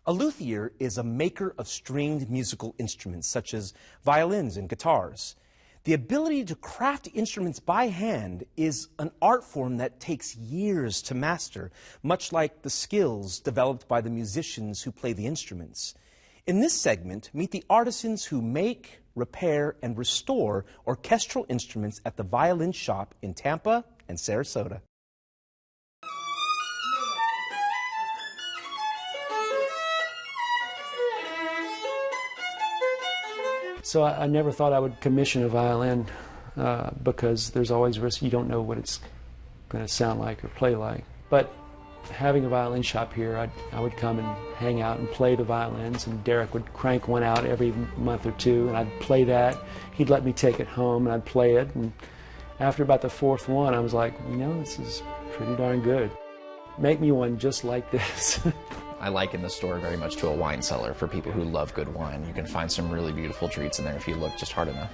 A luthier is a maker of stringed musical instruments such as violins and guitars. The ability to craft instruments by hand is an art form that takes years to master, much like the skills developed by the musicians who play the instruments. In this segment, meet the artisans who make, repair, and restore orchestral instruments at the Violin shop in Tampa and Sarasota. So I never thought I would commission a violin because there's always risk. You don't know what it's going to sound like or play like. But having a violin shop here, I would come and hang out and play the violins, and Derek would crank one out every month or two, and I'd play that. He'd let me take it home, and I'd play it. And after about the fourth one, I was like, you know, this is pretty darn good. Make me one just like this. I liken the store very much to a wine cellar for people who love good wine. You can find some really beautiful treats in there if you look just hard enough.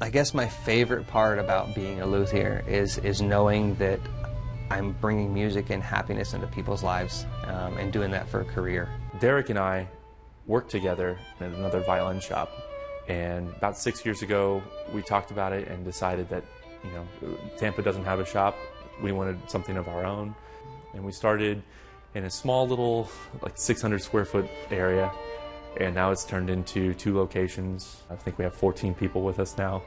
I guess my favorite part about being a luthier is knowing that I'm bringing music and happiness into people's lives and doing that for a career. Derek and I worked together at another violin shop. And about 6 years ago, we talked about it and decided that, you know, Tampa doesn't have a shop. We wanted something of our own. And we started in a small little, like 600 square foot area. And now it's turned into 2 locations. I think we have 14 people with us now.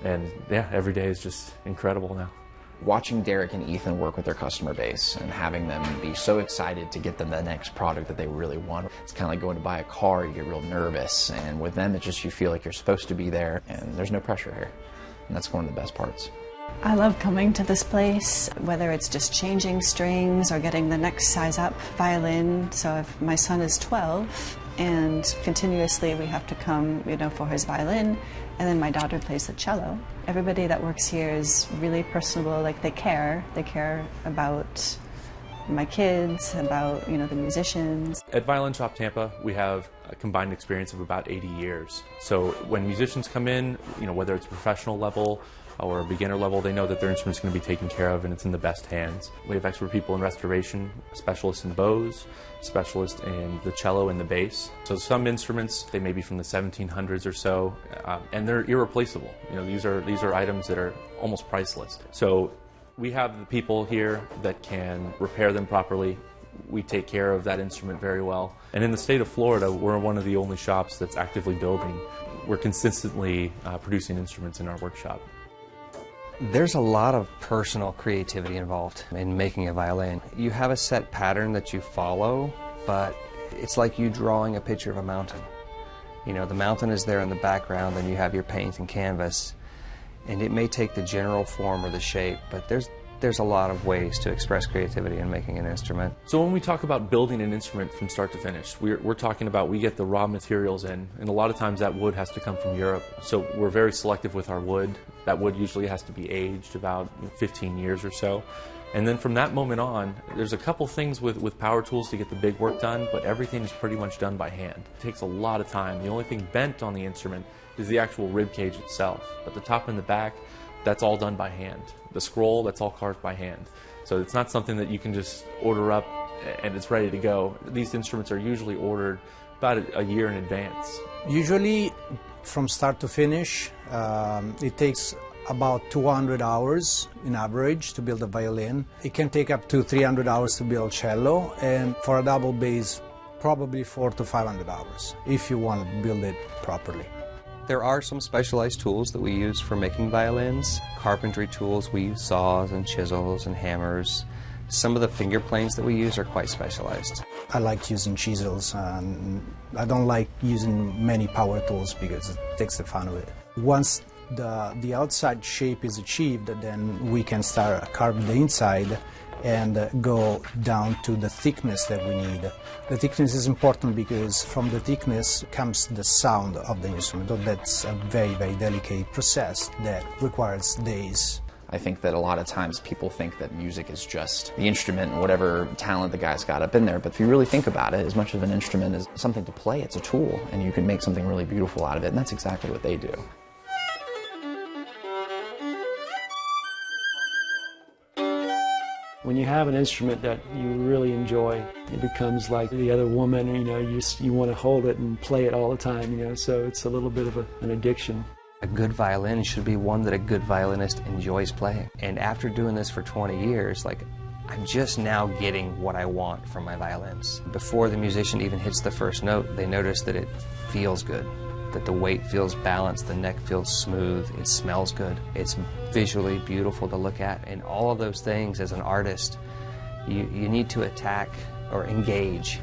And yeah, every day is just incredible now. Watching Derek and Ethan work with their customer base and having them be so excited to get them the next product that they really want. It's kind of like going to buy a car, you get real nervous, and with them it's just you feel like you're supposed to be there and there's no pressure here. And that's one of the best parts. I love coming to this place, whether it's just changing strings or getting the next size up violin. So if my son is 12 and continuously we have to come, you know, for his violin, and then my daughter plays the cello. Everybody that works here is really personable, like they care. They care about my kids, about, you know, the musicians. At Violin Shop Tampa, we have a combined experience of about 80 years. So when musicians come in, you know, whether it's professional level or a beginner level, they know that their instrument's going to be taken care of and it's in the best hands. We have expert people in restoration, specialists in bows, specialists in the cello and the bass. So some instruments, they may be from the 1700s or so, and they're irreplaceable. You know, these are items that are almost priceless. So we have the people here that can repair them properly. We take care of that instrument very well. And in the state of Florida, we're one of the only shops that's actively building. We're consistently producing instruments in our workshop. There's a lot of personal creativity involved in making a violin. You have a set pattern that you follow, but it's like you drawing a picture of a mountain. You know, the mountain is there in the background, and you have your paint and canvas, and it may take the general form or the shape, but there's a lot of ways to express creativity in making an instrument. So when we talk about building an instrument from start to finish, we're talking about we get the raw materials in, and a lot of times that wood has to come from Europe. So we're very selective with our wood. That wood usually has to be aged about 15 years or so. And then from that moment on, there's a couple things with power tools to get the big work done, but everything is pretty much done by hand. It takes a lot of time. The only thing bent on the instrument is the actual rib cage itself. But the top and the back, that's all done by hand. The scroll, that's all carved by hand. So it's not something that you can just order up and it's ready to go. These instruments are usually ordered about a year in advance. Usually, from start to finish, it takes about 200 hours in average to build a violin. It can take up to 300 hours to build cello, and for a double bass, probably 400 to 500 hours, if you want to build it properly. There are some specialized tools that we use for making violins. Carpentry tools, we use saws and chisels and hammers. Some of the finger planes that we use are quite specialized. I like using chisels, and I don't like using many power tools because it takes the fun of it. Once the outside shape is achieved, then we can start carving the inside and go down to the thickness that we need. The thickness is important because from the thickness comes the sound of the instrument. That's a very, very delicate process that requires days. I think that a lot of times people think that music is just the instrument and whatever talent the guy's got up in there, but if you really think about it, as much of an instrument as something to play, it's a tool, and you can make something really beautiful out of it, and that's exactly what they do. When you have an instrument that you really enjoy, it becomes like the other woman, you know, you want to hold it and play it all the time, you know, so it's a little bit of an addiction. A good violin should be one that a good violinist enjoys playing. And after doing this for 20 years, like, I'm just now getting what I want from my violins. Before the musician even hits the first note, they notice that it feels good, that the weight feels balanced, the neck feels smooth, it smells good, it's visually beautiful to look at, and all of those things as an artist, you need to attack or engage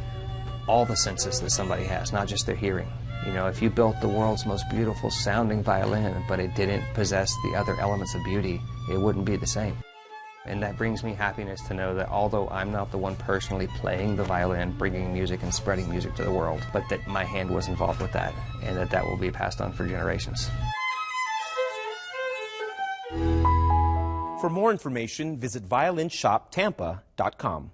all the senses that somebody has, not just their hearing. You know, if you built the world's most beautiful sounding violin, but it didn't possess the other elements of beauty, it wouldn't be the same. And that brings me happiness to know that although I'm not the one personally playing the violin, bringing music and spreading music to the world, but that my hand was involved with that, and that will be passed on for generations. For more information, visit violinshoptampa.com.